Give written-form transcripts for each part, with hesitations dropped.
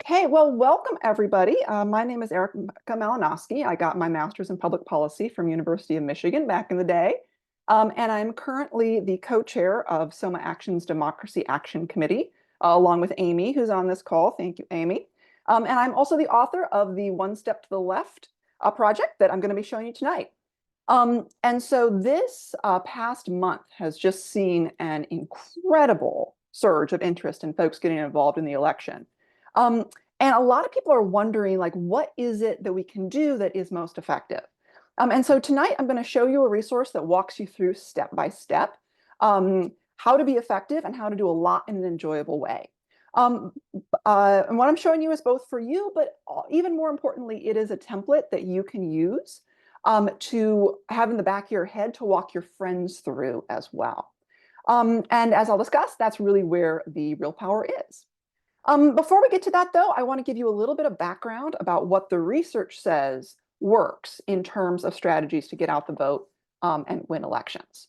Okay, well, welcome everybody. My name is Erica Malinowski. I got my master's in public policy from University of Michigan back in the day. And I'm currently the co-chair of Soma Action's Democracy Action Committee, along with Amy, who's on this call. Thank you, Amy. And I'm also the author of the One Step to the Left project that I'm going to be showing you tonight. And so this past month has just seen an incredible surge of interest in folks getting involved in the election. Um, and a lot of people are wondering, like, what is it that we can do that is most effective? And so tonight I'm going to show you a resource that walks you through step by step how to be effective and how to do a lot in an enjoyable way. And what I'm showing you is both for you, but even more importantly, it is a template that you can use to have in the back of your head to walk your friends through as well. And as I'll discuss, that's really where the real power is. Before we get to that, though, I want to give you a little bit of background about what the research says works in terms of strategies to get out the vote and win elections.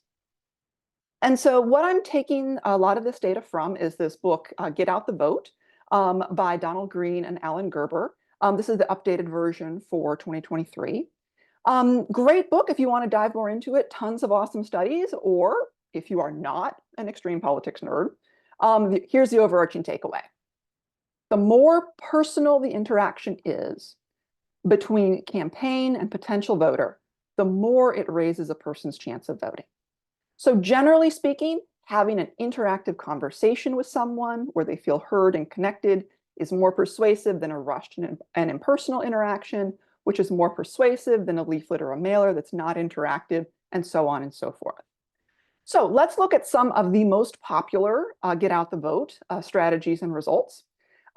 And so what I'm taking a lot of this data from is this book, Get Out the Vote, by Donald Green and Alan Gerber. This is the updated version for 2023. Great book if you want to dive more into it, tons of awesome studies, or if you are not an extreme politics nerd, here's the overarching takeaway. The more personal the interaction is between campaign and potential voter, the more it raises a person's chance of voting. So generally speaking, having an interactive conversation with someone where they feel heard and connected is more persuasive than a rushed and impersonal interaction, which is more persuasive than a leaflet or a mailer that's not interactive, and so on and so forth. So let's look at some of the most popular get out the vote strategies and results.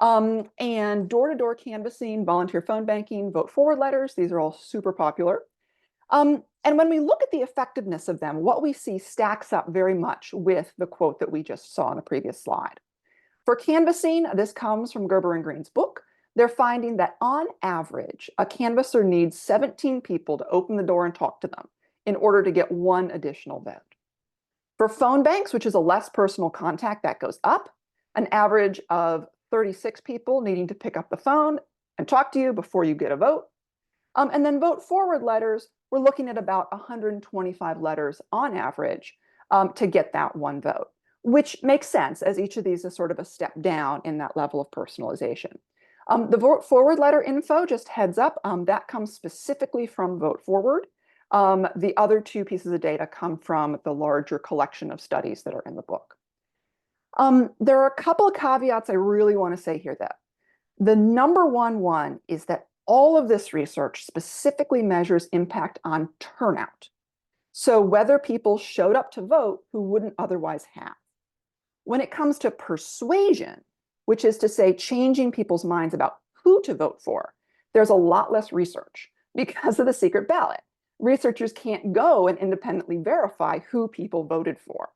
And door-to-door canvassing, volunteer phone banking, vote forward letters, these are all super popular. And when we look at the effectiveness of them, what we see stacks up very much with the quote that we just saw in the previous slide. For canvassing, this comes from Gerber and Green's book. They're finding that on average, a canvasser needs 17 people to open the door and talk to them in order to get one additional vote. For phone banks, which is a less personal contact, that goes up, an average of 36 people needing to pick up the phone and talk to you before you get a vote. And then vote forward letters, we're looking at about 125 letters on average to get that one vote, which makes sense as each of these is sort of a step down in that level of personalization. The vote forward letter info, just heads up, that comes specifically from Vote Forward. The other two pieces of data come from the larger collection of studies that are in the book. There are a couple of caveats I really want to say here, though. The number one is that all of this research specifically measures impact on turnout. So whether people showed up to vote who wouldn't otherwise have. When it comes to persuasion, which is to say changing people's minds about who to vote for, there's a lot less research because of the secret ballot. Researchers can't go and independently verify who people voted for.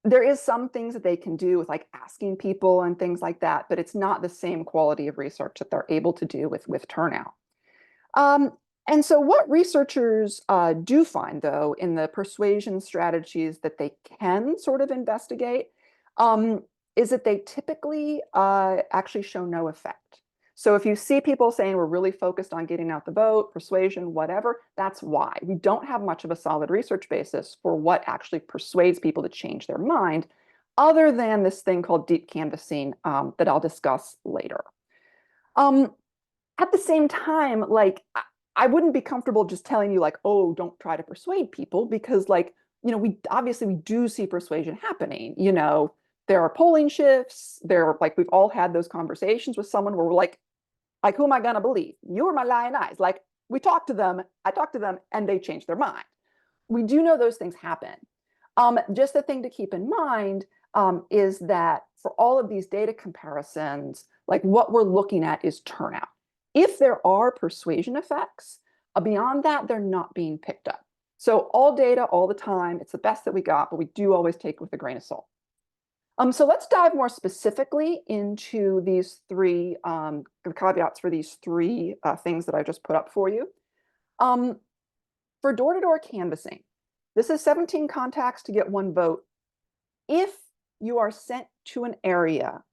There is some things that they can do with like asking people and things like that, but it's not the same quality of research that they're able to do with turnout. And so what researchers do find, though, in the persuasion strategies that they can sort of investigate is that they typically actually show no effect. So if you see people saying we're really focused on getting out the vote, persuasion, whatever, that's why. We don't have much of a solid research basis for what actually persuades people to change their mind, other than this thing called deep canvassing that I'll discuss later. At the same time, like, I wouldn't be comfortable just telling you like, oh, don't try to persuade people, because like, you know, we do see persuasion happening. You know, there are polling shifts. There are, like, we've all had those conversations with someone where we're like, who am I gonna believe? You or my lying eyes? Like, we talked to them, I talked to them, and they changed their mind. We do know those things happen. Just the thing to keep in mind is that for all of these data comparisons, like what we're looking at is turnout. If there are persuasion effects, beyond that, they're not being picked up. So all data all the time, it's the best that we got, but we do always take it with a grain of salt. So let's dive more specifically into these three caveats for these three things that I just put up for you. For door-to-door canvassing, this is 17 contacts to get one vote. If you are sent to an area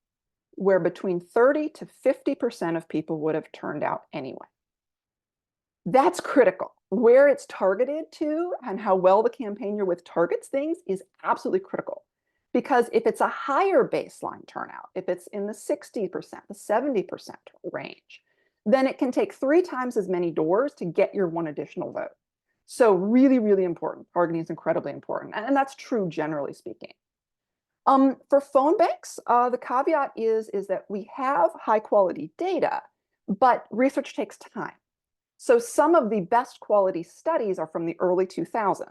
where between 30 to 50% of people would have turned out anyway. That's critical. Where it's targeted to and how well the campaign you're with targets things is absolutely critical. Because if it's a higher baseline turnout, if it's in the 60%, the 70% range, then it can take 3 times as many doors to get your one additional vote. So really, really important. Targeting is incredibly important. And that's true generally speaking. For phone banks, the caveat is that we have high quality data, but research takes time. So some of the best quality studies are from the early 2000s.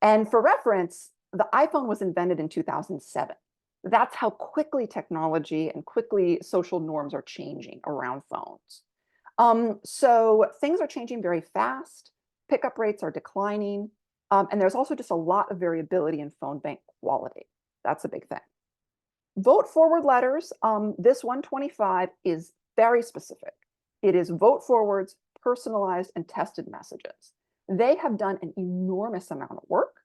And for reference, the iPhone was invented in 2007. That's how quickly technology and quickly social norms are changing around phones. So things are changing very fast. Pickup rates are declining. And there's also just a lot of variability in phone bank quality. That's a big thing. Vote forward letters, this 125 is very specific. It is vote forwards, personalized and tested messages. They have done an enormous amount of work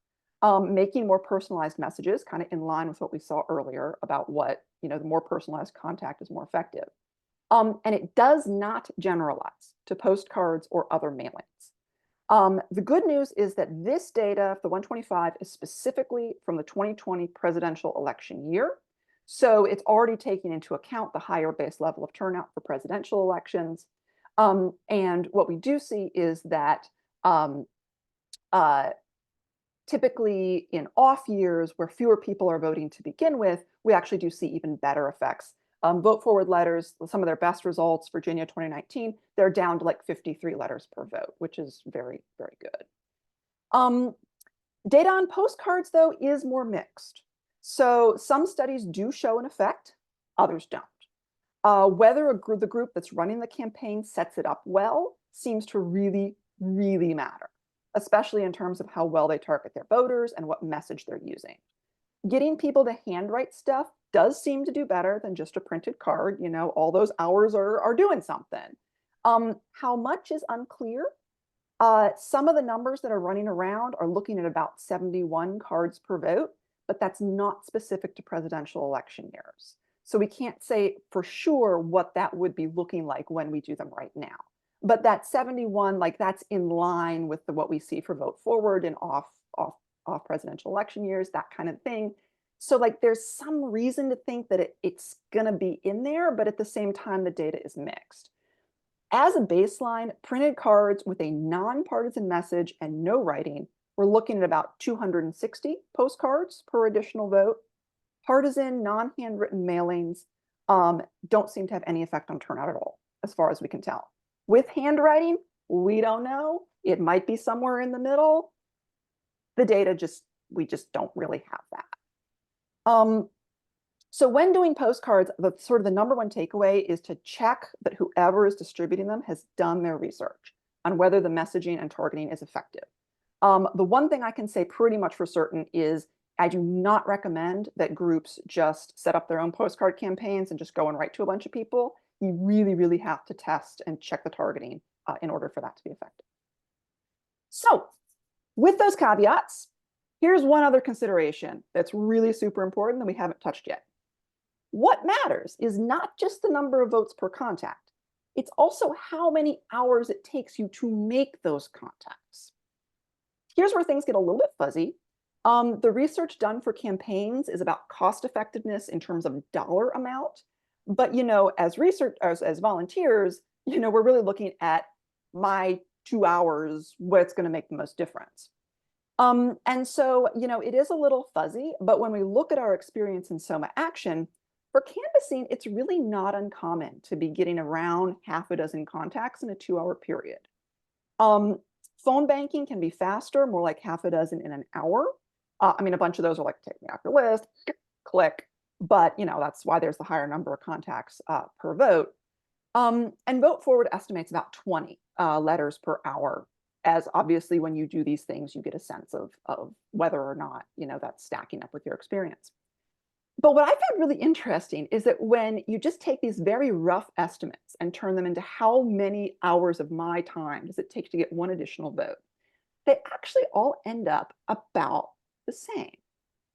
making more personalized messages, kind of in line with what we saw earlier about what, the more personalized contact is more effective. And it does not generalize to postcards or other mailings. The good news is that this data, the 125, is specifically from the 2020 presidential election year. So it's already taking into account the higher base level of turnout for presidential elections. And what we do see is that typically in off years where fewer people are voting to begin with, we actually do see even better effects. Vote forward letters, some of their best results, Virginia 2019, they're down to like 53 letters per vote, which is very, very good. Data on postcards, though, is more mixed. So some studies do show an effect, others don't. Whether the group that's running the campaign sets it up well seems to really, really matter, especially in terms of how well they target their voters and what message they're using. Getting people to handwrite stuff does seem to do better than just a printed card. All those hours are doing something. How much is unclear. Some of the numbers that are running around are looking at about 71 cards per vote, but that's not specific to presidential election years. So we can't say for sure what that would be looking like when we do them right now. But that 71, that's in line with what we see for vote forward and off presidential election years, that kind of thing. So there's some reason to think that it's going to be in there, but at the same time, the data is mixed. As a baseline, printed cards with a nonpartisan message and no writing, we're looking at about 260 postcards per additional vote. Partisan, non-handwritten mailings don't seem to have any effect on turnout at all, as far as we can tell. With handwriting, we don't know. It might be somewhere in the middle. The data we just don't really have that. So when doing postcards, the number one takeaway is to check that whoever is distributing them has done their research on whether the messaging and targeting is effective. The one thing I can say pretty much for certain is I do not recommend that groups just set up their own postcard campaigns and just go and write to a bunch of people. You really, really have to test and check the targeting in order for that to be effective. So with those caveats, here's one other consideration that's really super important that we haven't touched yet. What matters is not just the number of votes per contact. It's also how many hours it takes you to make those contacts. Here's where things get a little bit fuzzy. The research done for campaigns is about cost effectiveness in terms of dollar amount. But, as volunteers, we're really looking at my 2 hours, what's going to make the most difference. And so, it is a little fuzzy, but when we look at our experience in Soma Action, for canvassing, it's really not uncommon to be getting around half a dozen contacts in a 2-hour period. Phone banking can be faster, more like half a dozen in an hour. A bunch of those are take me off your list, click, but that's why there's the higher number of contacts per vote. And Vote Forward estimates about 20 letters per hour, as obviously when you do these things, you get a sense of whether or not that's stacking up with your experience. But what I found really interesting is that when you just take these very rough estimates and turn them into how many hours of my time does it take to get one additional vote, they actually all end up about the same.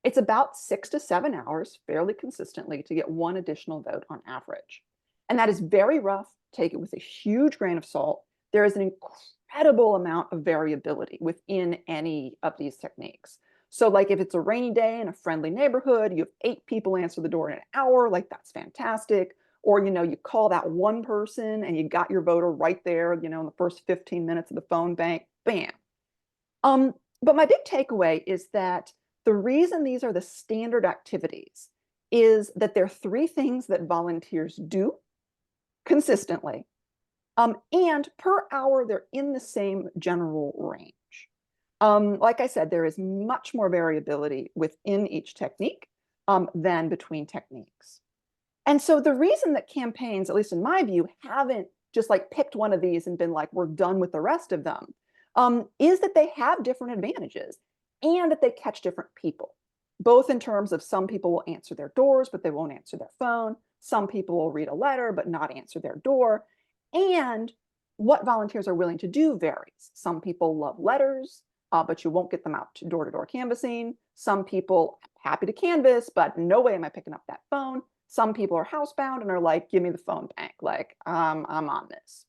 It's about 6 to 7 hours fairly consistently to get one additional vote on average. And that is very rough. Take it with a huge grain of salt. There is an incredible amount of variability within any of these techniques. So like if it's a rainy day in a friendly neighborhood, you have 8 people answer the door in an hour, like that's fantastic. Or, you call that one person and you got your voter right there, in the first 15 minutes of the phone bank, bam. But my big takeaway is that the reason these are the standard activities is that there are 3 things that volunteers do consistently. And per hour, they're in the same general range. Like I said, there is much more variability within each technique than between techniques. And so the reason that campaigns, at least in my view, haven't just like picked one of these and been like, we're done with the rest of them, is that they have different advantages and that they catch different people, both in terms of some people will answer their doors, but they won't answer their phone. Some people will read a letter, but not answer their door. And what volunteers are willing to do varies. Some people love letters, but you won't get them out to door canvassing. Some people happy to canvass, but no way am I picking up that phone. Some people are housebound and are like, give me the phone bank. Like, I'm on this.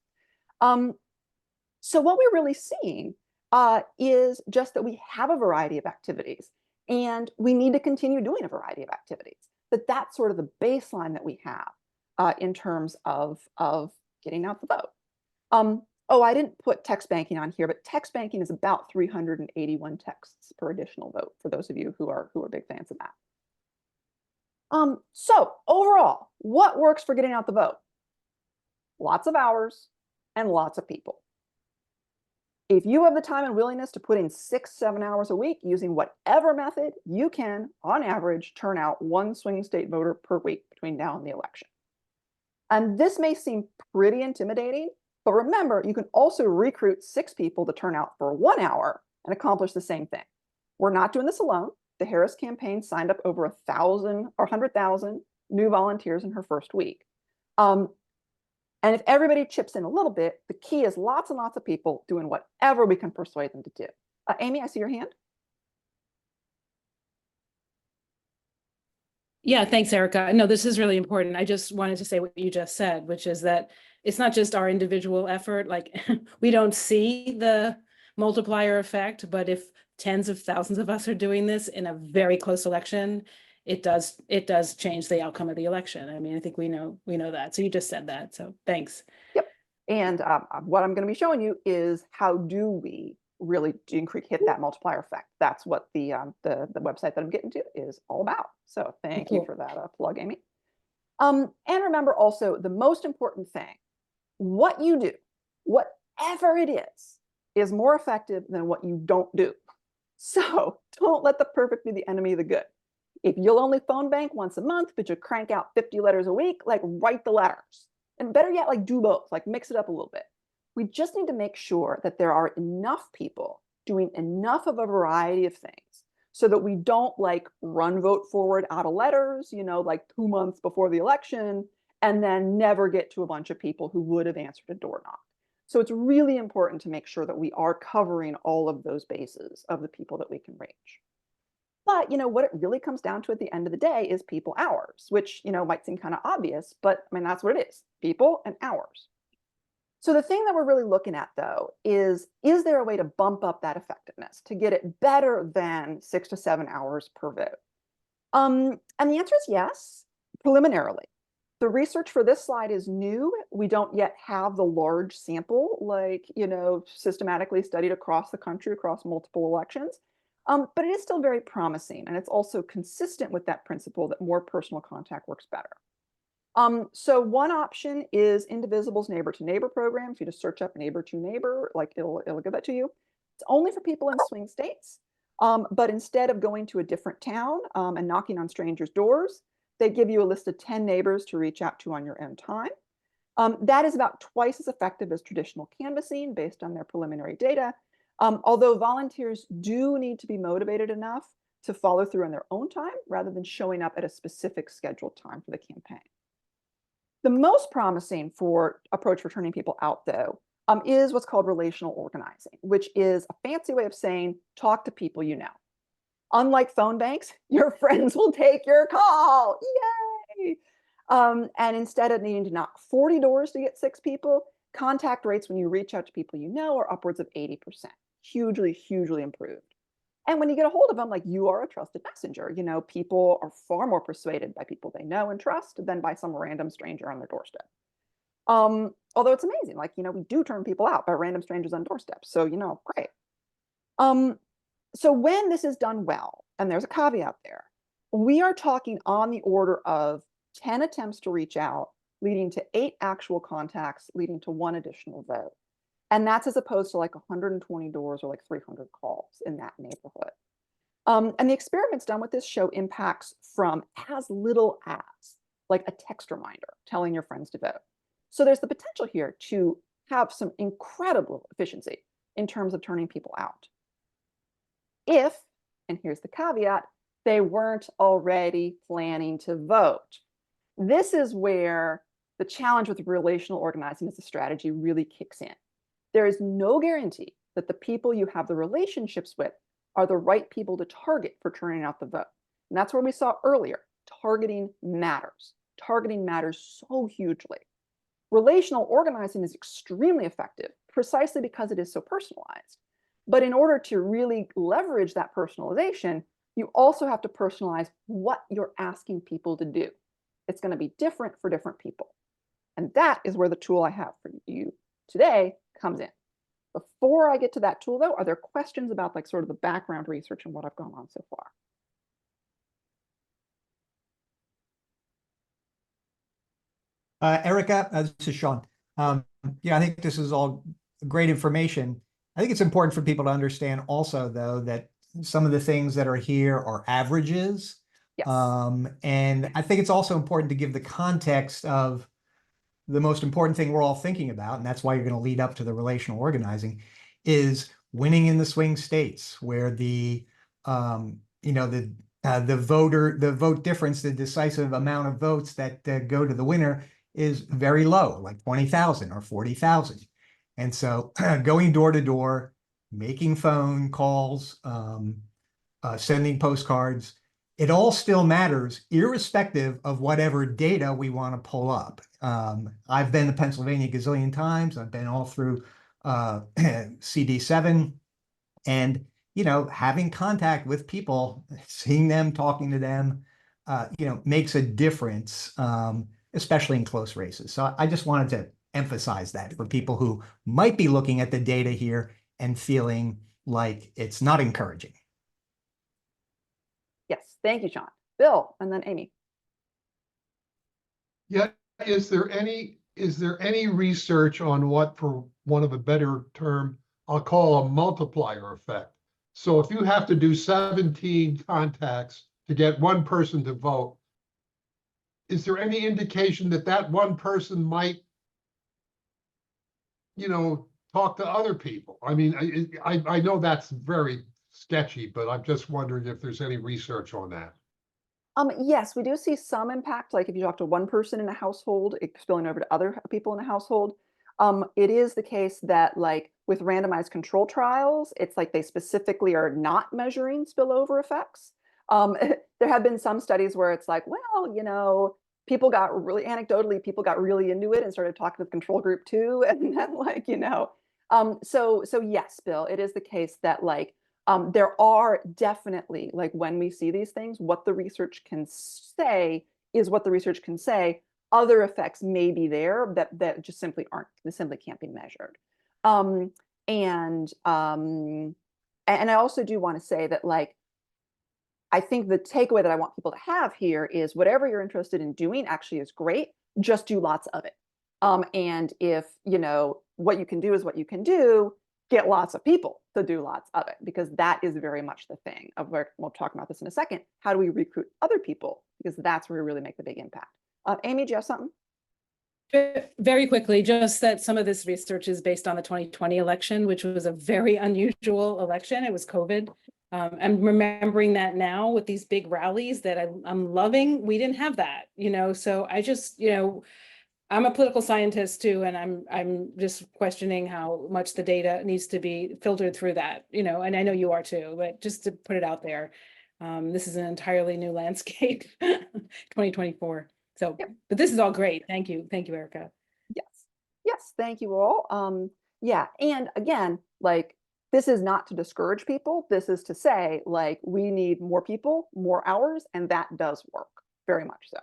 So what we're really seeing is just that we have a variety of activities and we need to continue doing a variety of activities. That's sort of the baseline that we have in terms of getting out the vote. Oh, I didn't put text banking on here, but text banking is about 381 texts per additional vote for those of you who are big fans of that. So overall, what works for getting out the vote? Lots of hours and lots of people. If you have the time and willingness to put in 6-7 hours a week using whatever method, you can, on average, turn out one swing state voter per week between now and the election. And this may seem pretty intimidating, but remember, you can also recruit 6 people to turn out for 1 hour and accomplish the same thing. We're not doing this alone. The Harris campaign signed up over 1,000 or 100,000 new volunteers in her first week. And if everybody chips in a little bit, the key is lots and lots of people doing whatever we can persuade them to do. Amy, I see your hand. Yeah, thanks, Erica. No, this is really important. I just wanted to say what you just said, which is that it's not just our individual effort. Like we don't see the multiplier effect, but if tens of thousands of us are doing this in a very close election, it does change the outcome of the election. I mean, I think we know that. So you just said that. So thanks. Yep. And what I'm going to be showing you is how do we really hit that multiplier effect. That's what the website that I'm getting to is all about. So thank you for that plug, Amy. And remember also the most important thing, what you do, whatever it is more effective than what you don't do. So don't let the perfect be the enemy of the good. If you'll only phone bank once a month, but you crank out 50 letters a week, like write the letters. And better yet, like do both, like mix it up a little bit. We just need to make sure that there are enough people doing enough of a variety of things so that we don't like run vote forward out of letters, like 2 months before the election, and then never get to a bunch of people who would have answered a door knock. So it's really important to make sure that we are covering all of those bases of the people that we can reach. But what it really comes down to at the end of the day is people hours, which might seem kind of obvious, but I mean that's what it is: people and hours. So the thing that we're really looking at though is there a way to bump up that effectiveness to get it better than 6 to 7 hours per vote? And the answer is yes, preliminarily. The research for this slide is new. We don't yet have the large sample, like systematically studied across the country, across multiple elections. But it is still very promising, and it's also consistent with that principle that more personal contact works better. So one option is Indivisible's neighbor to neighbor program. If you just search up neighbor to neighbor, like it'll give that to you. It's only for people in swing states. But instead of going to a different town and knocking on strangers' doors, they give you a list of 10 neighbors to reach out to on your own time. That is about twice as effective as traditional canvassing based on their preliminary data. Although volunteers do need to be motivated enough to follow through on their own time rather than showing up at a specific scheduled time for the campaign. The most promising approach for turning people out, though, is what's called relational organizing, which is a fancy way of saying talk to people you know. Unlike phone banks, your friends will take your call. Yay! And instead of needing to knock 40 doors to get 6 people, contact rates when you reach out to people you know are upwards of 80%. Hugely, hugely improved. And when you get a hold of them, like, you are a trusted messenger. People are far more persuaded by people they know and trust than by some random stranger on their doorstep. Although it's amazing, like, we do turn people out by random strangers on doorsteps. So, great. Um, so when this is done well, and there's a caveat there, we are talking on the order of 10 attempts to reach out, leading to 8 actual contacts, leading to 1 additional vote. And that's as opposed to like 120 doors or like 300 calls in that neighborhood. And the experiments done with this show impacts from as little as like a text reminder telling your friends to vote. So there's the potential here to have some incredible efficiency in terms of turning people out. If, and here's the caveat, they weren't already planning to vote. This is where the challenge with relational organizing as a strategy really kicks in. There is no guarantee that the people you have the relationships with are the right people to target for turning out the vote. And that's where we saw earlier, targeting matters. Targeting matters so hugely. Relational organizing is extremely effective precisely because it is so personalized. But in order to really leverage that personalization, you also have to personalize what you're asking people to do. It's going to be different for different people. And that is where the tool I have for you today comes in. Before I get to that tool, though, are there questions about like sort of the background research and what I've gone on so far? Erica, this is Sean. Yeah, I think this is all great information. I think it's important for people to understand also, though, that some of the things that are here are averages. Yes. And I think it's also important to give the context of the most important thing we're all thinking about, and that's why you're going to lead up to the relational organizing, is winning in the swing states where the vote difference, the decisive amount of votes that go to the winner is very low, like 20,000 or 40,000. And so going door to door, making phone calls, sending postcards, it all still matters, irrespective of whatever data we want to pull up. I've been to Pennsylvania a gazillion times. I've been all through CD7, and having contact with people, seeing them, talking to them, makes a difference, especially in close races. So I just wanted to emphasize that for people who might be looking at the data here and feeling like it's not encouraging. Yes, thank you, Sean. Bill, and then Amy. Yeah, is there any research on what, for one of a better term, I'll call a multiplier effect? So if you have to do 17 contacts to get one person to vote, is there any indication that that one person might, talk to other people? I mean, I know that's very sketchy, but I'm just wondering if there's any research on that. Yes, we do see some impact. Like if you talk to one person in a household, it's spilling over to other people in a household. It is the case that like with randomized control trials, it's like they specifically are not measuring spillover effects. There have been some studies where it's like, well, people got really anecdotally, people got really into it and started talking to the control group too. And then so yes, Bill, it is the case that like there are definitely, like when we see these things, what the research can say is what the research can say. Other effects may be there that just simply can't be measured. And I also do want to say that like, I think the takeaway that I want people to have here is whatever you're interested in doing actually is great. Just do lots of it. And if, what you can do is what you can do, get lots of people to do lots of it, because that is very much the thing of where we'll talk about this in a second. How do we recruit other people? Because that's where we really make the big impact. Amy, do you have something? Very quickly, just that some of this research is based on the 2020 election, which was a very unusual election. It was COVID. I'm remembering that now with these big rallies that I'm loving. We didn't have that, so I just, I'm a political scientist too, and I'm just questioning how much the data needs to be filtered through that, and I know you are too, but just to put it out there. This is an entirely new landscape, 2024. So, Yep. but this is all great. Thank you, Erica. Yes. Yes, thank you all. Yeah, and again, like this is not to discourage people. This is to say, like, we need more people, more hours, and that does work very much so.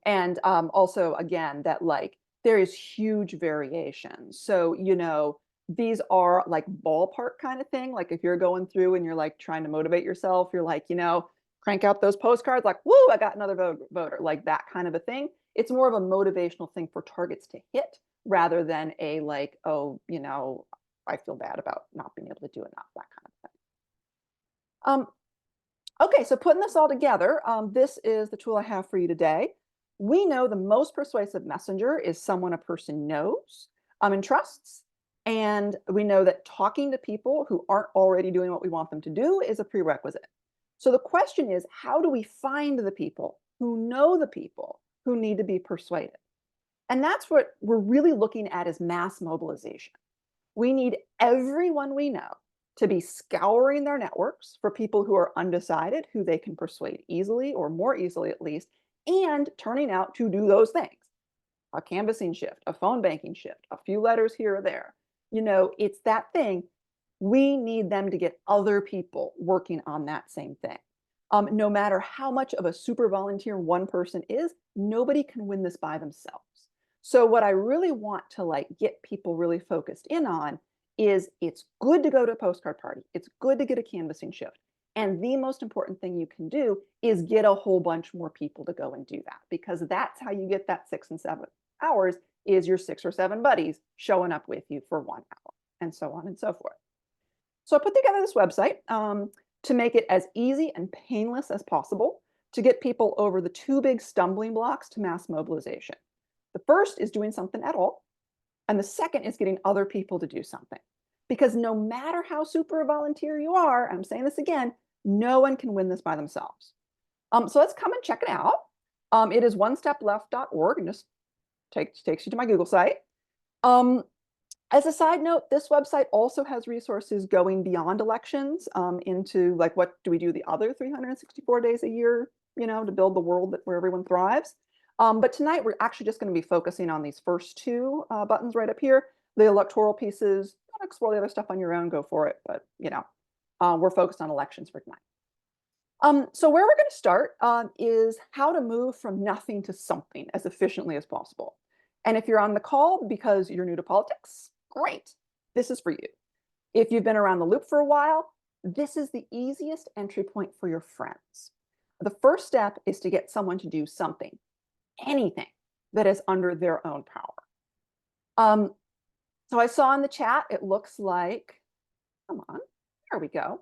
And also again, that like there is huge variation. So, you know, these are like ballpark kind of thing. Like if you're going through and you're like trying to motivate yourself, you're like, you know, crank out those postcards, like, woo, I got another voter, like that kind of a thing. It's more of a motivational thing for targets to hit rather than a like, oh, you know, I feel bad about not being able to do enough, that kind of thing. Okay, so putting this all together, this is the tool I have for you today. We know the most persuasive messenger is someone a person knows and trusts. And we know that talking to people who aren't already doing what we want them to do is a prerequisite. So the question is, how do we find the people who know the people who need to be persuaded? And that's what we're really looking at is mass mobilization. We need everyone we know to be scouring their networks for people who are undecided, who they can persuade easily or more easily at least, and turning out to do those things. A canvassing shift, a phone banking shift, a few letters here or there. You know, it's that thing. We need them to get other people working on that same thing. No matter how much of a super volunteer one person is, nobody can win this by themselves. So what I really want to like get people really focused in on is it's good to go to a postcard party. It's good to get a canvassing shift. And the most important thing you can do is get a whole bunch more people to go and do that, because that's how you get that 6 and 7 hours is your 6 or 7 buddies showing up with you for 1 hour and so on and so forth. So I put together this website to make it as easy and painless as possible to get people over the 2 big stumbling blocks to mass mobilization. The first is doing something at all. And the second is getting other people to do something. Because no matter how super volunteer you are, I'm saying this again, no one can win this by themselves. So let's come and check it out. It is onestepleft.org and just takes you to my Google site. As a side note, this website also has resources going beyond elections into like, what do we do the other 364 days a year, you know, to build the world where everyone thrives. But tonight we're actually just going to be focusing on these first 2 buttons right up here. The electoral pieces, don't explore the other stuff on your own, go for it. But, you know, we're focused on elections for tonight. So where we're going to start is how to move from nothing to something as efficiently as possible. And if you're on the call because you're new to politics, great. This is for you. If you've been around the loop for a while, this is the easiest entry point for your friends. The first step is to get someone to do something, anything that is under their own power. So I saw in the chat, it looks like, come on, there we go.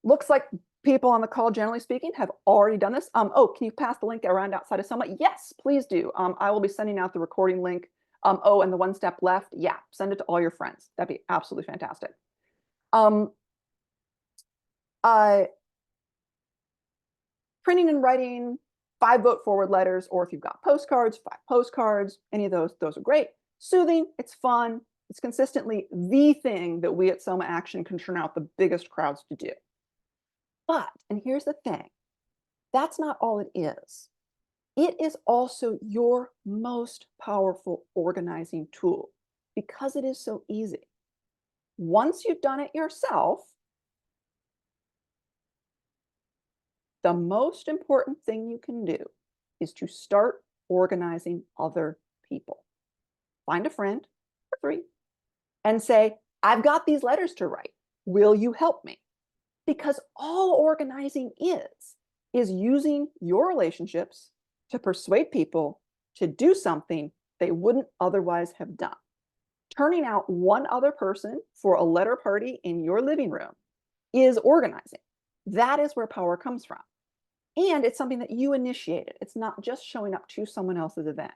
Looks like people on the call, generally speaking, have already done this. Oh, can you pass the link around outside of Soma? Yes, please do. I will be sending out the recording link. Oh, and the 1 step left, yeah, send it to all your friends. That'd be absolutely fantastic. Printing and writing 5 vote forward letters, or if you've got postcards, 5 postcards, any of those are great. Soothing, it's fun. It's consistently the thing that we at Soma Action can turn out the biggest crowds to do. But, and here's the thing, that's not all it is. It is also your most powerful organizing tool because it is so easy. Once you've done it yourself, the most important thing you can do is to start organizing other people. Find a friend or 3 and say, I've got these letters to write. Will you help me? Because all organizing is using your relationships to persuade people to do something they wouldn't otherwise have done. Turning out 1 other person for a letter party in your living room is organizing. That is where power comes from. And it's something that you initiated. It's not just showing up to someone else's event.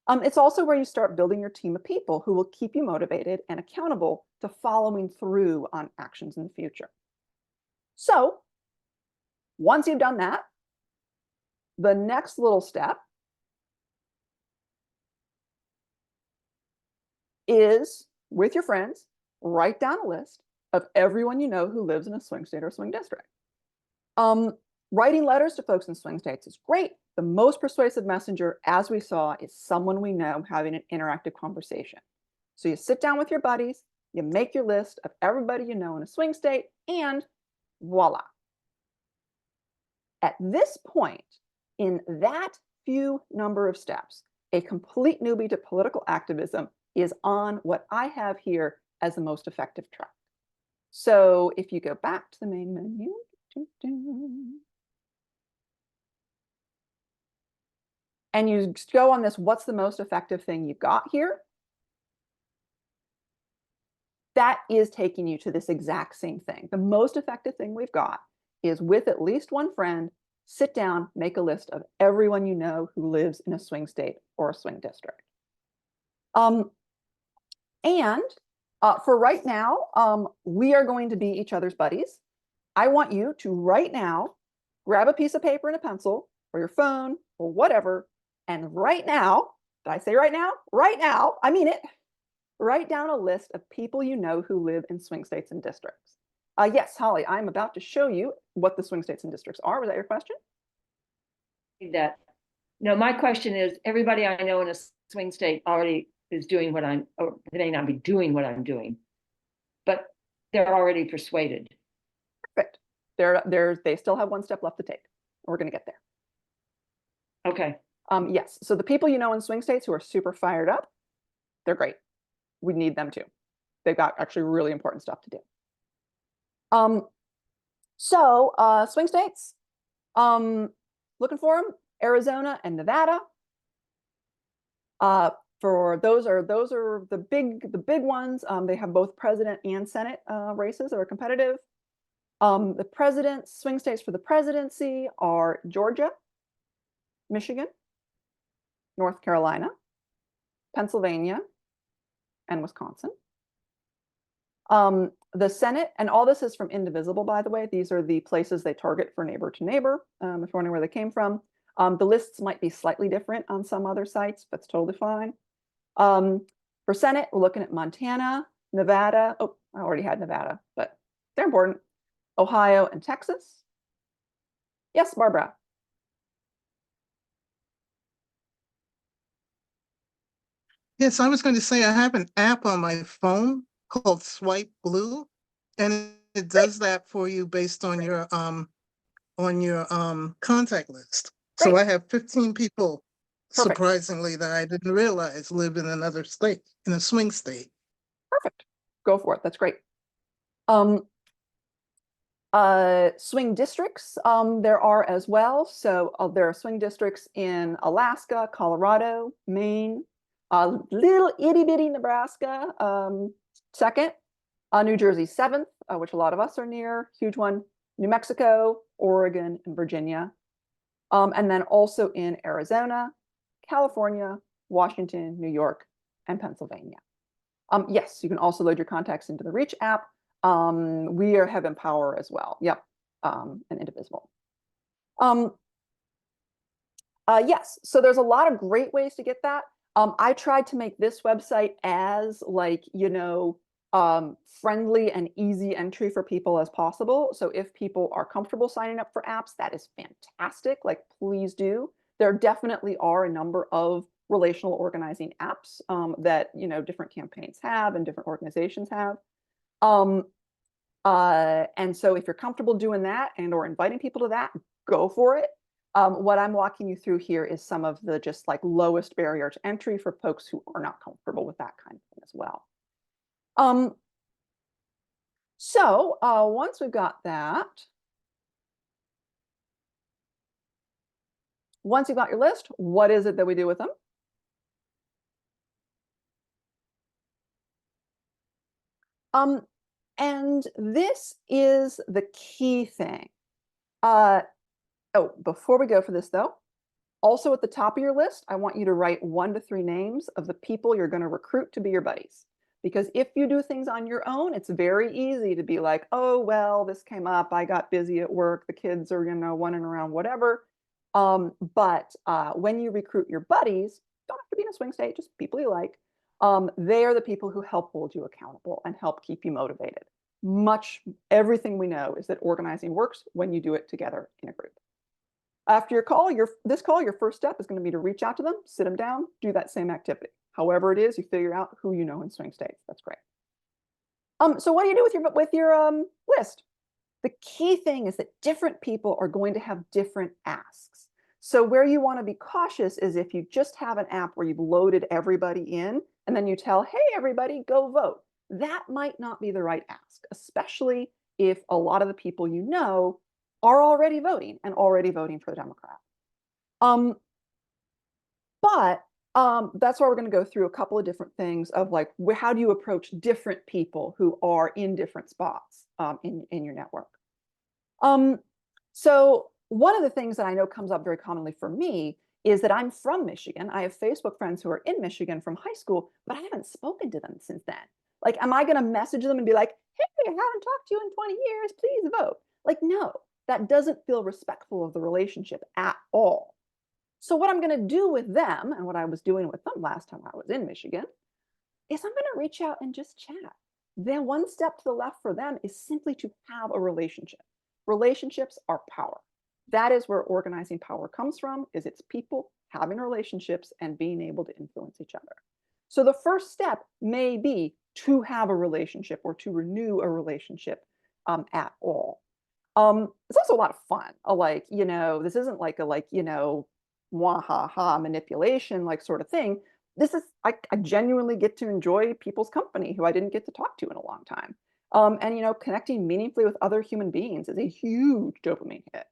It's also where you start building your team of people who will keep you motivated and accountable to following through on actions in the future. So once you've done that, the next little step is, with your friends, write down a list of everyone you know who lives in a swing state or swing district. Writing letters to folks in swing states is great. The most persuasive messenger, as we saw, is someone we know having an interactive conversation. So you sit down with your buddies, you make your list of everybody you know in a swing state, and voila. At this point, in that few number of steps, a complete newbie to political activism is on what I have here as the most effective track. So if you go back to the main menu, and you go on this, what's the most effective thing you got here? That is taking you to this exact same thing. The most effective thing we've got is, with at least one friend, sit down, make a list of everyone you know who lives in a swing state or a swing district. For right now, we are going to be each other's buddies. I want you to right now grab a piece of paper and a pencil or your phone or whatever, and right now, did I say right now? Right now, I mean it. Write down a list of people you know who live in swing states and districts. Yes, Holly, I'm about to show you what the swing states and districts are. Was that your question? That. No, my question is, everybody I know in a swing state already is doing what I'm, or they may not be doing what I'm doing, but they're already persuaded. Perfect. They still have one step left to take. We're going to get there. Okay. Yes. So the people you know in swing states who are super fired up, they're great. We need them too. They've got actually really important stuff to do. Swing states, looking for them, Arizona and Nevada. For those are the big ones. They have both president and Senate races that are competitive. The swing states for the presidency are Georgia, Michigan, North Carolina, Pennsylvania, and Wisconsin. The Senate, and all this is from Indivisible, by the way. These are the places they target for neighbor to neighbor, if you're wondering where they came from. The lists might be slightly different on some other sites, but it's totally fine. For Senate, we're looking at Montana, Nevada. Oh, I already had Nevada, but they're important. Ohio and Texas. Yes, Barbara. Yes, I was going to say I have an app on my phone called Swipe Blue, and it does that for you based on your contact list. So Great. I have 15 people, Perfect. surprisingly, that I didn't realize lived in another state, in a swing state. Perfect. Go for it. That's great. Swing districts, there are as well. So there are swing districts in Alaska, Colorado, Maine, little itty bitty Nebraska, second, New Jersey, seventh, which a lot of us are near, huge one, New Mexico, Oregon, and Virginia. And then also in Arizona, California, Washington, New York, and Pennsylvania. Yes, you can also load your contacts into the Reach app. We have Empower as well. Yep, and Indivisible. Yes, so there's a lot of great ways to get that. I tried to make this website as friendly and easy entry for people as possible. So if people are comfortable signing up for apps, that is fantastic. Like, please do. There definitely are a number of relational organizing apps that different campaigns have and different organizations have. And so if you're comfortable doing that and or inviting people to that, go for it. What I'm walking you through here is some of the just like lowest barrier to entry for folks who are not comfortable with that kind of thing as well. Once we've got that, once you've got your list, what is it that we do with them? And this is the key thing. Before we go for this though, also at the top of your list, I want you to write 1 to 3 names of the people you're going to recruit to be your buddies. Because if you do things on your own, it's very easy to be like, oh, well, this came up, I got busy at work, the kids are, running around, whatever. But when you recruit your buddies, don't have to be in a swing state, just people you like. They are the people who help hold you accountable and help keep you motivated. everything we know is that organizing works when you do it together in a group. After this call, your first step is going to be to reach out to them, sit them down, do that same activity. However it is, you figure out who you know in swing states. That's great. So what do you do with your list? The key thing is that different people are going to have different asks. So where you want to be cautious is if you just have an app where you've loaded everybody in and then you tell, hey, everybody, go vote. That might not be the right ask, especially if a lot of the people you know are already voting and already voting for the Democrat. But that's why we're going to go through a couple of different things of like, how do you approach different people who are in different spots in your network? So one of the things that I know comes up very commonly for me is that I'm from Michigan. I have Facebook friends who are in Michigan from high school, but I haven't spoken to them since then. Like, am I going to message them and be like, hey, I haven't talked to you in 20 years, please vote? Like, no, that doesn't feel respectful of the relationship at all. So what I'm going to do with them, and what I was doing with them last time I was in Michigan, is I'm going to reach out and just chat. Then one step to the left for them is simply to have a relationship. Relationships are power. That is where organizing power comes from, is it's people having relationships and being able to influence each other. So the first step may be to have a relationship or to renew a relationship at all. It's also a lot of fun. Like, this isn't like a wahaha manipulation like sort of thing. This is, I genuinely get to enjoy people's company who I didn't get to talk to in a long time. And connecting meaningfully with other human beings is a huge dopamine hit.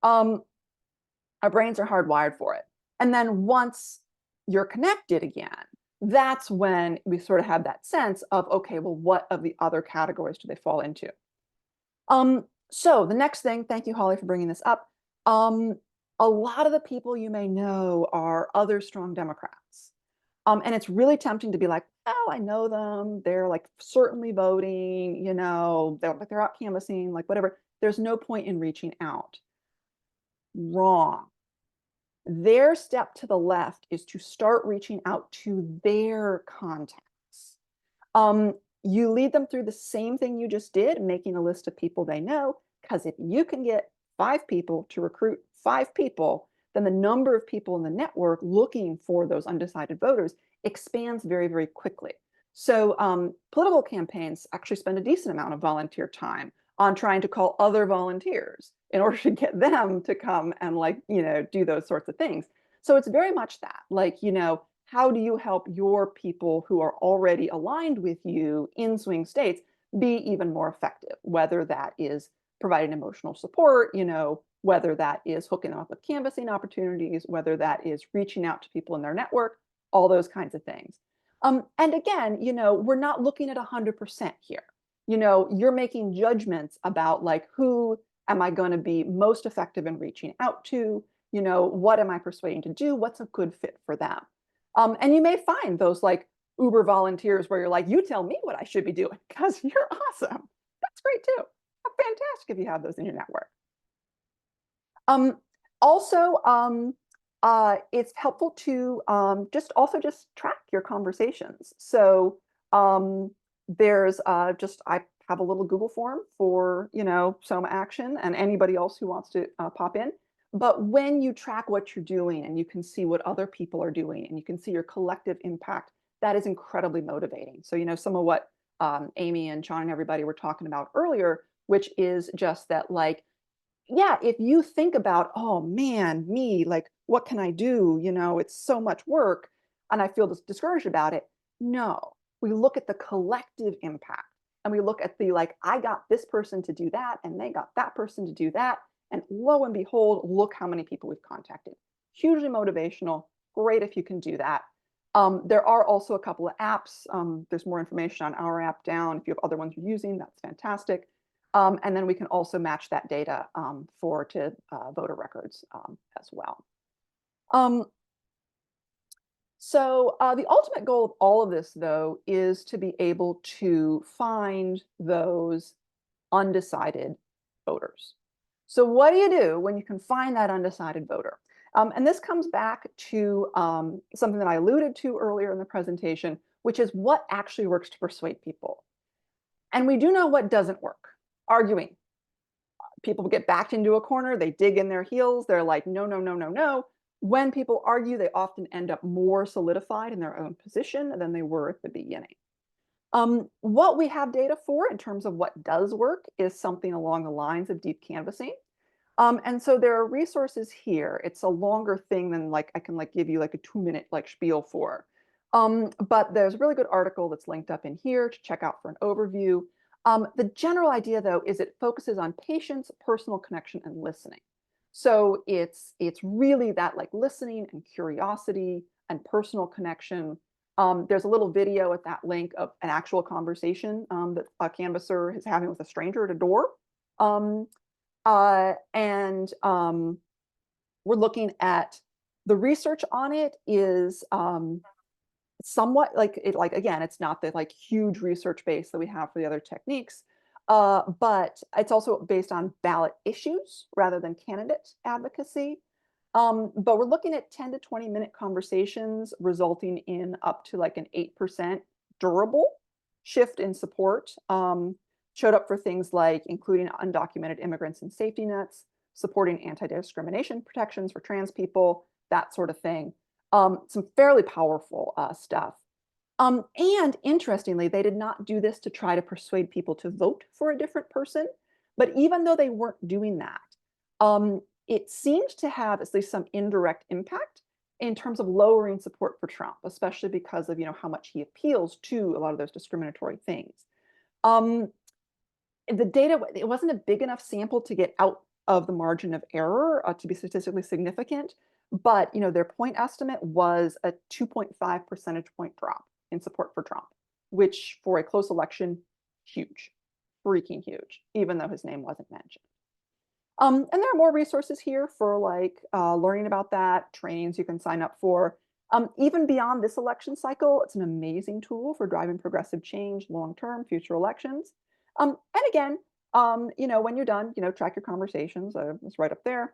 Our brains are hardwired for it. And then once you're connected again, that's when we sort of have that sense of, okay, well, what of the other categories do they fall into? So the next thing, thank you, Holly, for bringing this up. A lot of the people you may know are other strong Democrats. And it's really tempting to be like, oh, I know them. They're like certainly voting, they're out canvassing, like whatever. There's no point in reaching out. Wrong. Their step to the left is to start reaching out to their contacts. You lead them through the same thing you just did, making a list of people they know, because if you can get 5 people to recruit 5 people, then the number of people in the network looking for those undecided voters expands very, very quickly. So political campaigns actually spend a decent amount of volunteer time on trying to call other volunteers in order to get them to come and do those sorts of things. So it's very much that, how do you help your people who are already aligned with you in swing states be even more effective, whether that is providing emotional support, whether that is hooking them up with canvassing opportunities, whether that is reaching out to people in their network, all those kinds of things. And again, we're not looking at 100% here. You're making judgments about who am I going to be most effective in reaching out to? What am I persuading to do? What's a good fit for them? And you may find those Uber volunteers where you're like, you tell me what I should be doing because you're awesome. That's great too. Fantastic if you have those in your network. Also, it's helpful to just track your conversations. So there's I have a little Google form for Soma Action and anybody else who wants to pop in. But when you track what you're doing and you can see what other people are doing and you can see your collective impact, that is incredibly motivating. So some of what Amy and Sean and everybody were talking about earlier, which is just that yeah, if you think about, oh man, me, what can I do? It's so much work and I feel discouraged about it. No, we look at the collective impact and we look at the I got this person to do that and they got that person to do that. And lo and behold, look how many people we've contacted. Hugely motivational. Great if you can do that. There are also a couple of apps. There's more information on our app down. If you have other ones you're using, that's fantastic. And then we can also match that data to voter records as well. So the ultimate goal of all of this, though, is to be able to find those undecided voters. So what do you do when you can find that undecided voter? And this comes back to something that I alluded to earlier in the presentation, which is what actually works to persuade people. And we do know what doesn't work. Arguing. People get backed into a corner, they dig in their heels, they're like, no, no, no, no, no. When people argue, they often end up more solidified in their own position than they were at the beginning. What we have data for in terms of what does work is something along the lines of deep canvassing. And so there are resources here. It's a longer thing than like I can like give you like a 2-minute like spiel for. But there's a really good article that's linked up in here to check out for an overview. The general idea though is it focuses on patience, personal connection, and listening. So it's really that like listening and curiosity and personal connection. There's a little video at that link of an actual conversation that a canvasser is having with a stranger at a door. We're looking at the research on it is somewhat like again, it's not the like huge research base that we have for the other techniques, but it's also based on ballot issues rather than candidate advocacy. But we're looking at 10 to 20-minute conversations resulting in up to like an 8% durable shift in support. Showed up for things like including undocumented immigrants and safety nets, supporting anti-discrimination protections for trans people, that sort of thing. Some fairly powerful stuff. And interestingly, they did not do this to try to persuade people to vote for a different person. But even though they weren't doing that, it seemed to have at least some indirect impact in terms of lowering support for Trump, especially because of how much he appeals to a lot of those discriminatory things. The data, it wasn't a big enough sample to get out of the margin of error to be statistically significant, but their point estimate was a 2.5 percentage point drop in support for Trump, which for a close election, huge, freaking huge, even though his name wasn't mentioned. And there are more resources here for like learning about that, trainings you can sign up for. Even beyond this election cycle, it's an amazing tool for driving progressive change long-term, future elections. And again, when you're done, track your conversations. It's right up there.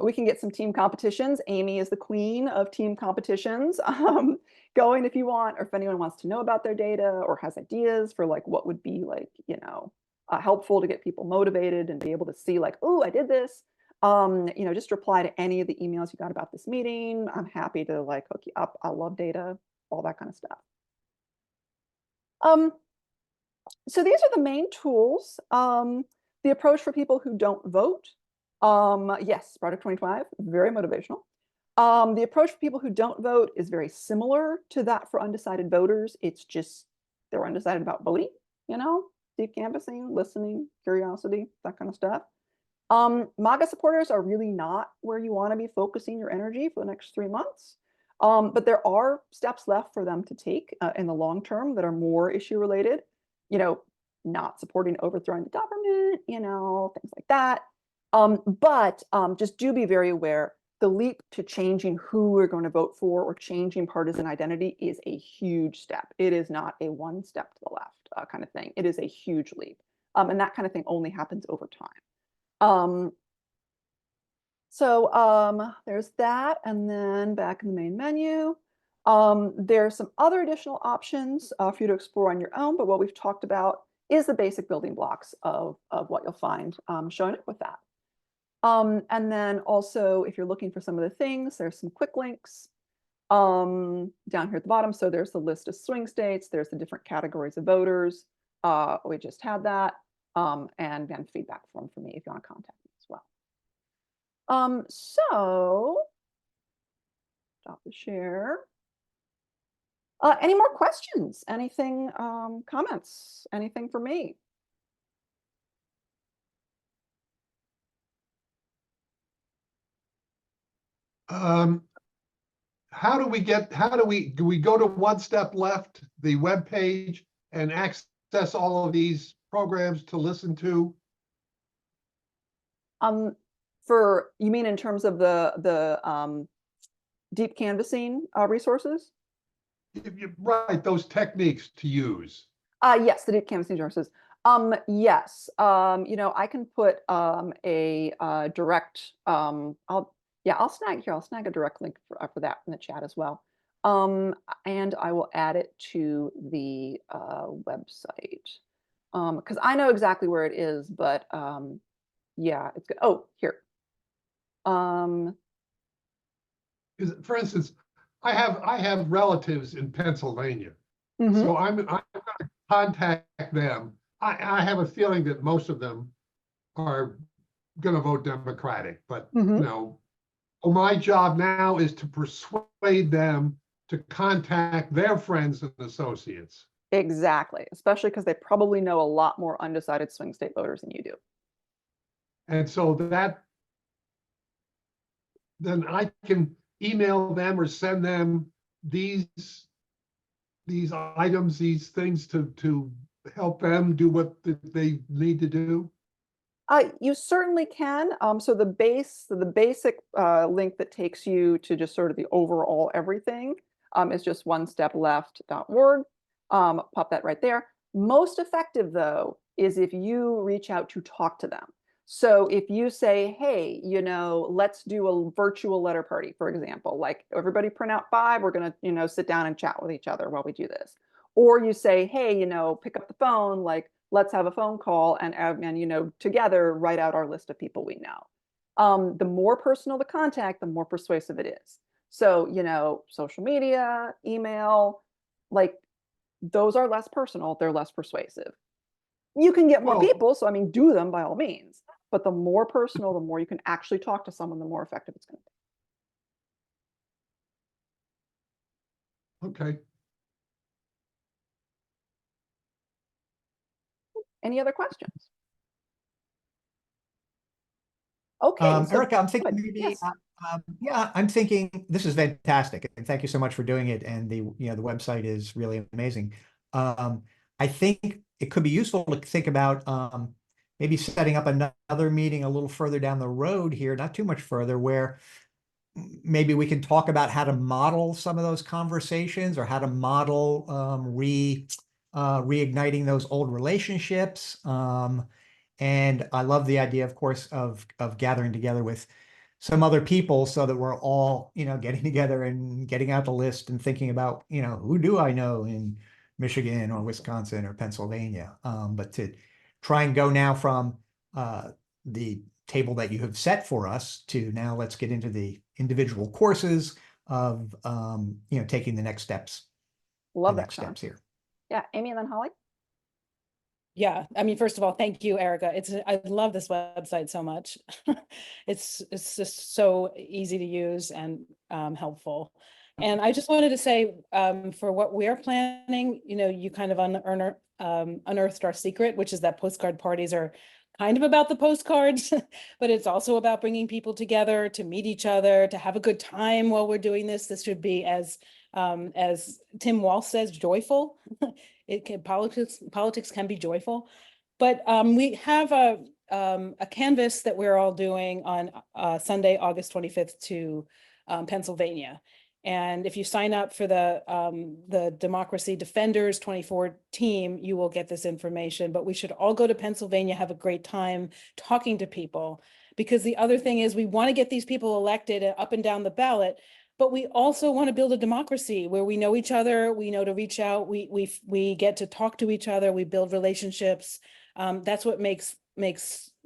We can get some team competitions. Amy is the queen of team competitions going if you want, or if anyone wants to know about their data or has ideas for like what would be like, helpful to get people motivated and be able to see like, oh, I did this. Just reply to any of the emails you got about this meeting. I'm happy to like hook you up. I love data, all that kind of stuff. So these are the main tools. The approach for people who don't vote. Yes, Project 25, very motivational. The approach for people who don't vote is very similar to that for undecided voters. It's just they're undecided about voting, deep canvassing, listening, curiosity, that kind of stuff. MAGA supporters are really not where you want to be focusing your energy for the next 3 months. But there are steps left for them to take in the long term that are more issue related, not supporting overthrowing the government, things like that. But just do be very aware, the leap to changing who we're going to vote for or changing partisan identity is a huge step. It is not a one step to the left kind of thing. It is a huge leap. And that kind of thing only happens over time. So there's that. And then back in the main menu, there's some other additional options for you to explore on your own. But what we've talked about is the basic building blocks of what you'll find showing up with that. And then also, if you're looking for some of the things, there's some quick links down here at the bottom. So there's the list of swing states. There's the different categories of voters. We just had that. And then feedback form for me if you want to contact me as well. So stop the share. Any more questions? Anything, comments? Anything for me? Do we go to One Step Left, the webpage, and access all of these programs to listen to? You mean in terms of the deep canvassing resources? Right, those techniques to use. Yes, the deep canvassing resources. Yes, I can put a direct. I'll snag a direct link for that in the chat as well. And I will add it to the website. Because I know exactly where it is, but yeah, it's good. Oh, here. Um, Because, for instance, I have relatives in Pennsylvania. mhm, So I'm gonna contact them. I have a feeling that most of them are gonna vote Democratic, but mhm. my job now is to persuade them to contact their friends and associates. Exactly, especially because they probably know a lot more undecided swing state voters than you do. And so then I can email them or send them these these items, these things to help them do what they need to do. You certainly can. So the basic link that takes you to just sort of the overall everything is just onestepleft.org. Pop that right there. Most effective though is if you reach out to talk to them. So if you say, hey, let's do a virtual letter party, for example, like everybody print out 5, we're gonna, sit down and chat with each other while we do this. Or you say, hey, pick up the phone, like let's have a phone call and together write out our list of people we know. The more personal the contact, the more persuasive it is. So, social media, email, like those are less personal, they're less persuasive. You can get more Well, people, so I mean, do them by all means. But the more personal, the more you can actually talk to someone, the more effective it's going to be. okay. Any other questions? Okay, so Erica, I'm thinking good. maybe, Yes. yeah, I'm thinking this is fantastic, and thank you so much for doing it. And the website is really amazing. I think it could be useful to think about maybe setting up another meeting a little further down the road here, not too much further, where maybe we can talk about how to model some of those conversations or how to model reigniting those old relationships. And I love the idea, of course, of gathering together with some other people so that we're all, getting together and getting out the list and thinking about, who do I know in Michigan or Wisconsin or Pennsylvania. But to try and go now from the table that you have set for us to now let's get into the individual courses of, taking the next steps, Love that, Sean. here. Yeah, Amy and then Holly. Yeah, I mean, first of all, thank you, Erica. I love this website so much. It's just so easy to use and helpful. And I just wanted to say, for what we're planning, you kind of unearthed our secret, which is that postcard parties are kind of about the postcards, but it's also about bringing people together to meet each other, to have a good time while we're doing this. This should be, as Tim Walsh says, joyful. Politics can be joyful, but we have a canvas that we're all doing on Sunday, August 25th to Pennsylvania. And if you sign up for the Democracy Defenders 24 team, you will get this information. But we should all go to Pennsylvania, have a great time talking to people, because the other thing is we want to get these people elected up and down the ballot. But we also want to build a democracy where we know each other, we know to reach out, we get to talk to each other, we build relationships. That's what makes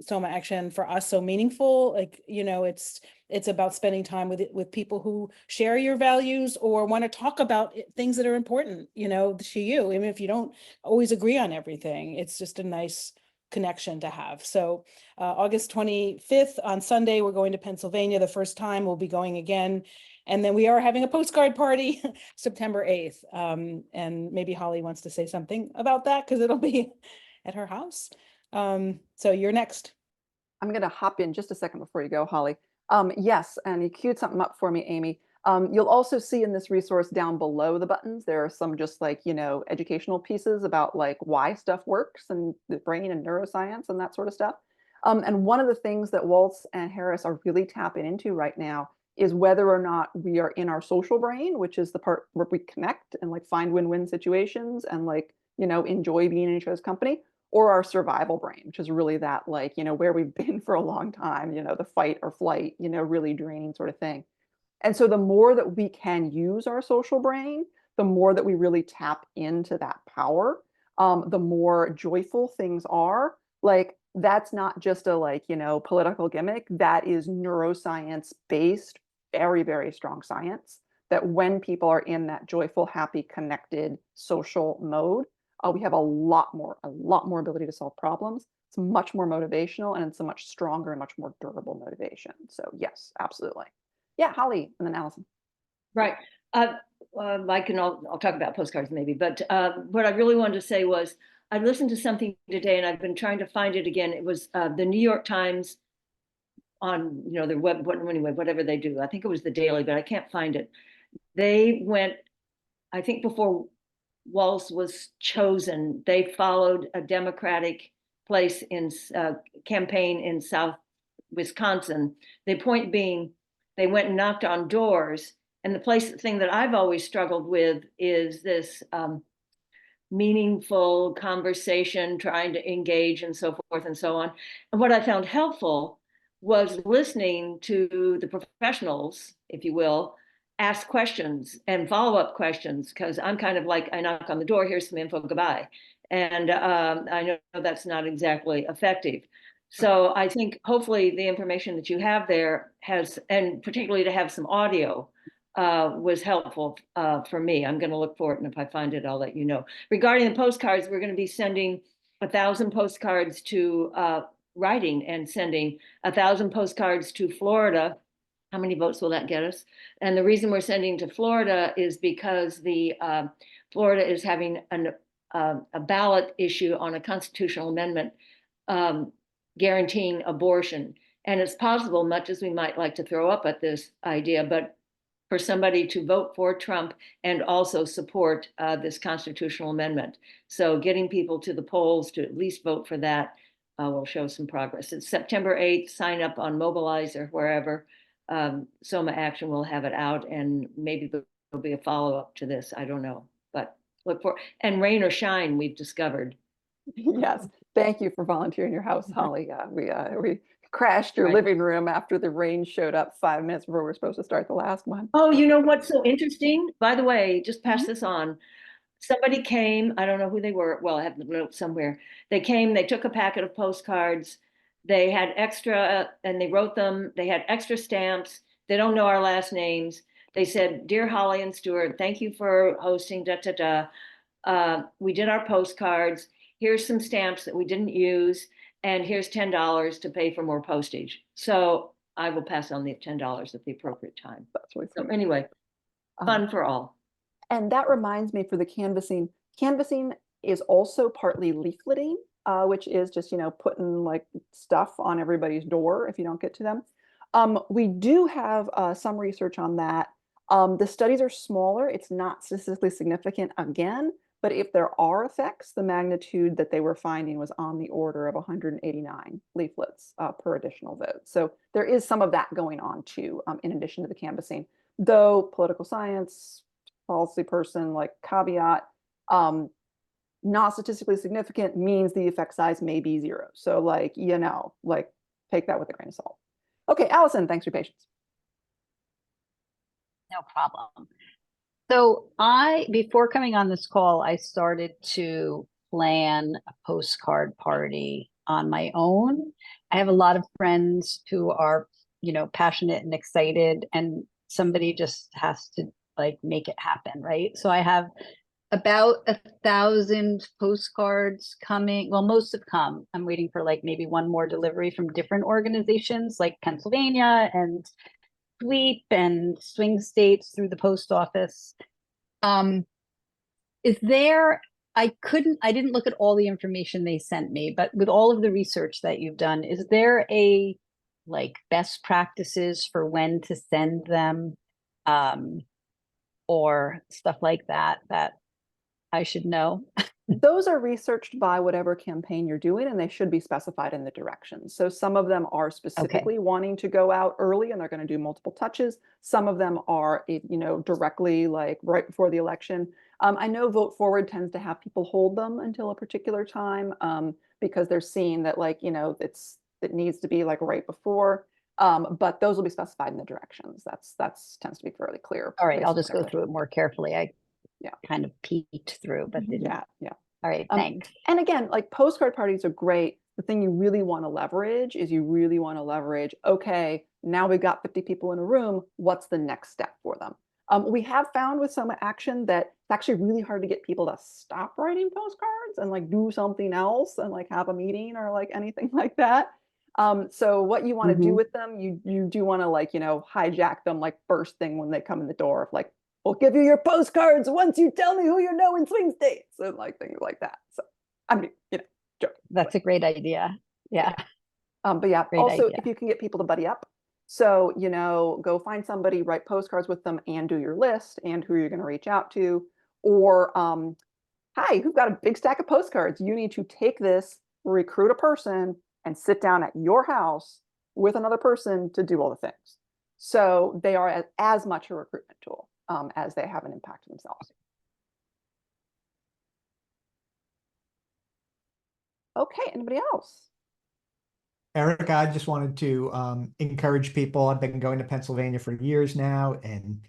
Soma Action for us so meaningful. Like, it's about spending time with people who share your values or want to talk about things that are important, to you, even if you don't always agree on everything. It's just a nice connection to have. So August 25th on Sunday, we're going to Pennsylvania the first time. We'll be going again. And then we are having a postcard party September 8th. And maybe Holly wants to say something about that because it'll be at her house. So you're next. I'm going to hop in just a second before you go, Holly. Yes, and you queued something up for me, Amy. You'll also see in this resource down below the buttons, there are some just like, educational pieces about like why stuff works and the brain and neuroscience and that sort of stuff. And one of the things that Waltz and Harris are really tapping into right now is whether or not we are in our social brain, which is the part where we connect and like find win-win situations and like, enjoy being in each other's company, or our survival brain, which is really that like, where we've been for a long time, the fight or flight, really draining sort of thing. And so the more that we can use our social brain, the more that we really tap into that power. the more joyful things are. Like that's not just a like, you know, political gimmick. That is neuroscience based, very, very strong science. That when people are in that joyful, happy, connected social mode, we have a lot more ability to solve problems. It's much more motivational and it's a much stronger and much more durable motivation. So yes, absolutely. Yeah, Holly, and then Allison. Right. Mike and I'll talk about postcards maybe, but what I really wanted to say was I listened to something today and I've been trying to find it again. It was the New York Times on, you know, their web, anyway, whatever they do. I think it was the Daily, but I can't find it. They went, I think before Walz was chosen, they followed a Democratic place in campaign in South Wisconsin. The point being, they went and knocked on doors. And the thing that I've always struggled with is this meaningful conversation, trying to engage and so forth and so on. And what I found helpful was listening to the professionals, if you will, ask questions and follow-up questions, because I'm kind of like, I knock on the door, here's some info, goodbye. And I know that's not exactly effective. So I think hopefully the information that you have there has, and particularly to have some audio, was helpful for me. I'm going to look for it, and if I find it, I'll let you know. Regarding the postcards, we're going to be sending 1,000 postcards to writing and sending 1,000 postcards to Florida. How many votes will that get us? And the reason we're sending to Florida is because the Florida is having a ballot issue on a constitutional amendment guaranteeing abortion. And it's possible, much as we might like to throw up at this idea, but for somebody to vote for Trump and also support this constitutional amendment. So getting people to the polls to at least vote for that will show some progress. It's September 8th, sign up on Mobilize or wherever. Soma Action will have it out, and maybe there'll be a follow-up to this, I don't know, but look for, and rain or shine, we've discovered. Yes, thank you for volunteering your house, Holly. We crashed your Right. living room after the rain showed up 5 minutes before we were supposed to start the last one. Oh, you know what's so interesting? By the way, just pass this on. Somebody came, I don't know who they were. Well, I have the note somewhere. They came, they took a packet of postcards. They had extra, and they wrote them. They had extra stamps. They don't know our last names. They said, "Dear Holly and Stuart, thank you for hosting, da, da, da. We did our postcards. Here's some stamps that we didn't use. And here's $10 to pay for more postage." So I will pass on the $10 at the appropriate time. That's really So sweet. anyway, fun for all. And that reminds me for the canvassing. Canvassing is also partly leafleting, which is just, you know, putting like stuff on everybody's door if you don't get to them. We do have some research on that. The studies are smaller. It's not statistically significant again, but if there are effects, the magnitude that they were finding was on the order of 189 leaflets per additional vote. So there is some of that going on too, in addition to the canvassing. Though political science, policy person, like caveat, not statistically significant means the effect size may be 0. So like, you know, like take that with a grain of salt. Okay, Allison, thanks for your patience. No problem. So before coming on this call, I started to plan a postcard party on my own. I have a lot of friends who are, you know, passionate and excited, and somebody just has to like make it happen, right? So I have about 1,000 postcards coming. Well, most have come. I'm waiting for like maybe one more delivery from different organizations like Pennsylvania and Sweep and swing states through the post office. Is there, I didn't look at all the information they sent me, but with all of the research that you've done, is there a like best practices for when to send them, or stuff like that I should know? Those are researched by whatever campaign you're doing, and they should be specified in the directions. So some of them are specifically wanting to go out early and they're going to do multiple touches. Some of them are, you know, directly like right before the election. I know Vote Forward tends to have people hold them until a particular time because they're seeing that, like, you know, it needs to be like right before. But those will be specified in the directions. That's tends to be fairly clear. All right, I'll just go through it more carefully. I Yeah. kind of peeked through, but didn't. Yeah. All right, Um, thanks. And again, like postcard parties are great. The thing you really want to leverage is okay, now we've got 50 people in a room. What's the next step for them? We have found with Soma Action that it's actually really hard to get people to stop writing postcards and like do something else and like have a meeting or like anything like that. So what you want to do with them, you do want to like, hijack them like first thing when they come in the door of like, we'll give you your postcards once you tell me who you know in swing states and like things like that. So I mean, joke. That's a great idea. Yeah, But yeah, great also idea. if you can get people to buddy up. So, go find somebody, write postcards with them and do your list and who you're going to reach out to. Or, hi, who've got a big stack of postcards? You need to take this, recruit a person, and sit down at your house with another person to do all the things. So they are as much a recruitment tool as they have an impact themselves. Okay, anybody else? Erica, I just wanted to encourage people. I've been going to Pennsylvania for years now, and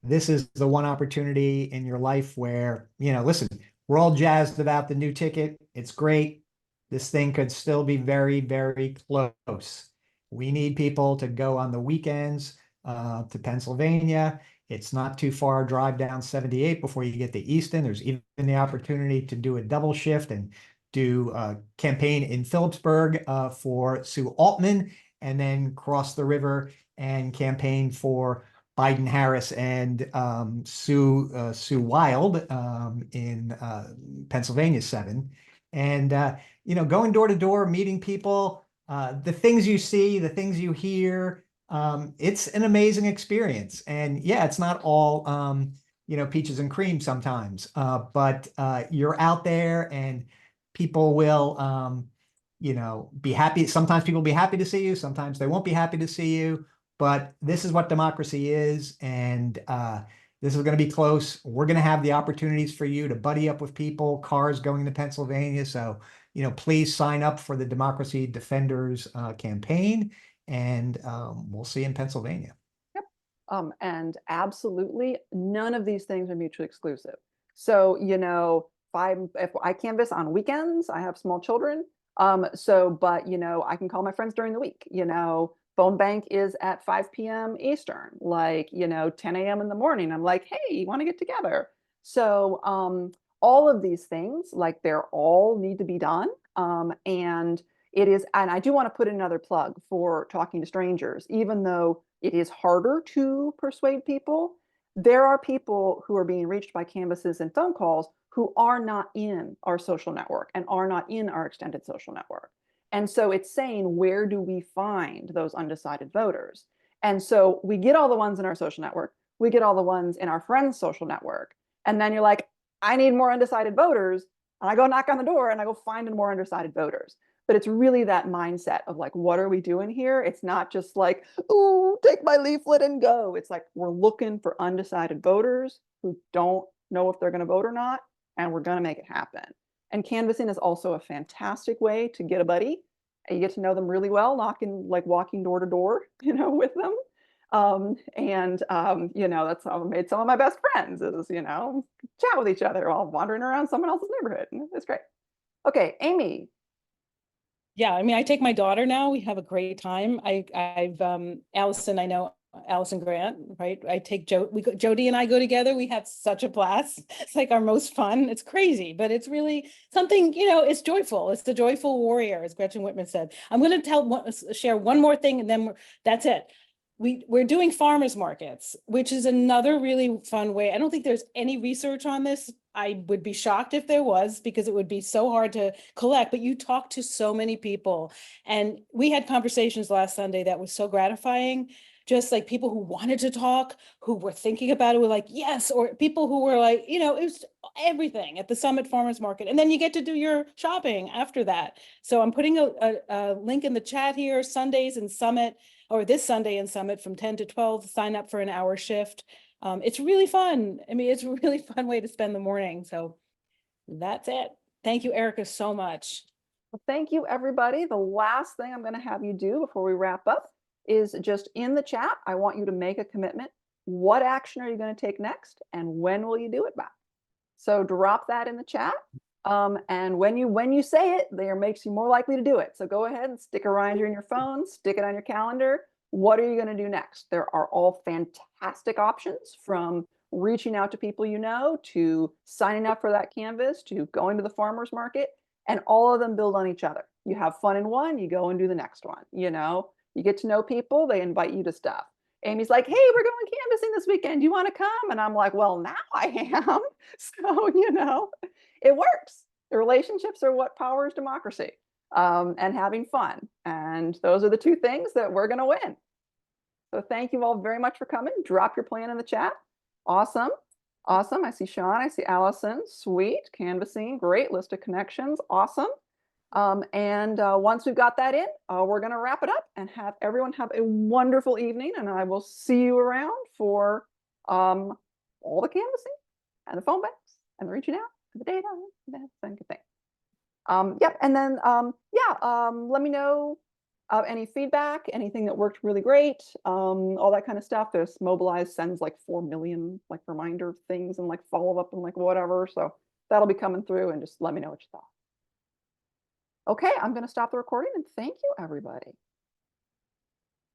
this is the one opportunity in your life where, listen, we're all jazzed about the new ticket. It's great. This thing could still be very, very close. We need people to go on the weekends to Pennsylvania. It's not too far a drive down 78 before you get to Easton. There's even the opportunity to do a double shift and do a campaign in Phillipsburg for Sue Altman, and then cross the river and campaign for Biden Harris and Sue Wild in Pennsylvania 7. And, going door to door, meeting people, the things you see, the things you hear, it's an amazing experience. And yeah, it's not all, peaches and cream sometimes, but you're out there and people will, be happy. Sometimes people will be happy to see you. Sometimes they won't be happy to see you. But this is what democracy is. And this is going to be close. We're going to have the opportunities for you to buddy up with people, cars going to Pennsylvania. So, please sign up for the Democracy Defenders campaign. And we'll see you in Pennsylvania. Yep. And absolutely none of these things are mutually exclusive. So, if I canvass on weekends, I have small children. But I can call my friends during the week. Phone bank is at 5 p.m. Eastern, 10 a.m. in the morning. I'm like, hey, you want to get together? So all of these things, like they're all need to be done. And I do want to put in another plug for talking to strangers, even though it is harder to persuade people. There are people who are being reached by canvasses and phone calls who are not in our social network and are not in our extended social network. And so it's saying, where do we find those undecided voters? And so we get all the ones in our social network, we get all the ones in our friends' social network. And then you're like, I need more undecided voters. And I go knock on the door and I go find more undecided voters. But it's really that mindset of like, what are we doing here? It's not just like, ooh, take my leaflet and go. It's like, we're looking for undecided voters who don't know if they're going to vote or not, and we're going to make it happen. And canvassing is also a fantastic way to get a buddy. And you get to know them really well, walking door to door, with them. That's how I made some of my best friends is, chat with each other while wandering around someone else's neighborhood. It's great. Okay, Amy. Yeah, I mean, I take my daughter now. We have a great time. I've Allison, I know Allison Grant, right? I take Jody and I go together. We have such a blast. It's like our most fun. It's crazy, but it's really something, it's joyful. It's the joyful warrior, as Gretchen Whitman said. I'm going to share one more thing and then that's it. We're doing farmers markets, which is another really fun way. I don't think there's any research on this. I would be shocked if there was, because it would be so hard to collect, but you talk to so many people. And we had conversations last Sunday that was so gratifying. Just like people who wanted to talk, who were thinking about it, were like, yes, or people who were like, it was everything at the Summit Farmers Market. And then you get to do your shopping after that. So I'm putting a link in the chat here, Sundays in Summit, or this Sunday in Summit from 10 to 12, sign up for an hour shift. It's really fun. I mean, it's a really fun way to spend the morning. So that's it. Thank you, Erica, so much. Well, thank you, everybody. The last thing I'm going to have you do before we wrap up is just in the chat, I want you to make a commitment. What action are you going to take next? And when will you do it by? So drop that in the chat. And when you say it, there makes you more likely to do it. So go ahead and stick a reminder in your phone, stick it on your calendar. What are you going to do next? There are all fantastic options, from reaching out to people you know, to signing up for that canvas, to going to the farmer's market, and all of them build on each other. You have fun in one, you go and do the next one. You know, you get to know people, they invite you to stuff. Amy's like, hey, we're going canvassing this weekend. Do you want to come? And I'm like, well, now I am. So, you know, it works. The relationships are what powers democracy, and having fun. And those are the two things that we're going to win. So thank you all very much for coming. Drop your plan in the chat. Awesome. Awesome. I see Sean. I see Allison. Sweet. Canvassing. Great list of connections. Awesome. Once we've got that in, we're going to wrap it up and have everyone have a wonderful evening. And I will see you around for all the canvassing and the phone banks and the reaching out and the data and that good thing. Yep. And then, let me know any feedback, anything that worked really great, all that kind of stuff. This Mobilize sends like 4 million like reminder things and like follow up and like whatever. So that'll be coming through, and just let me know what you thought. Okay, I'm going to stop the recording, and thank you, everybody.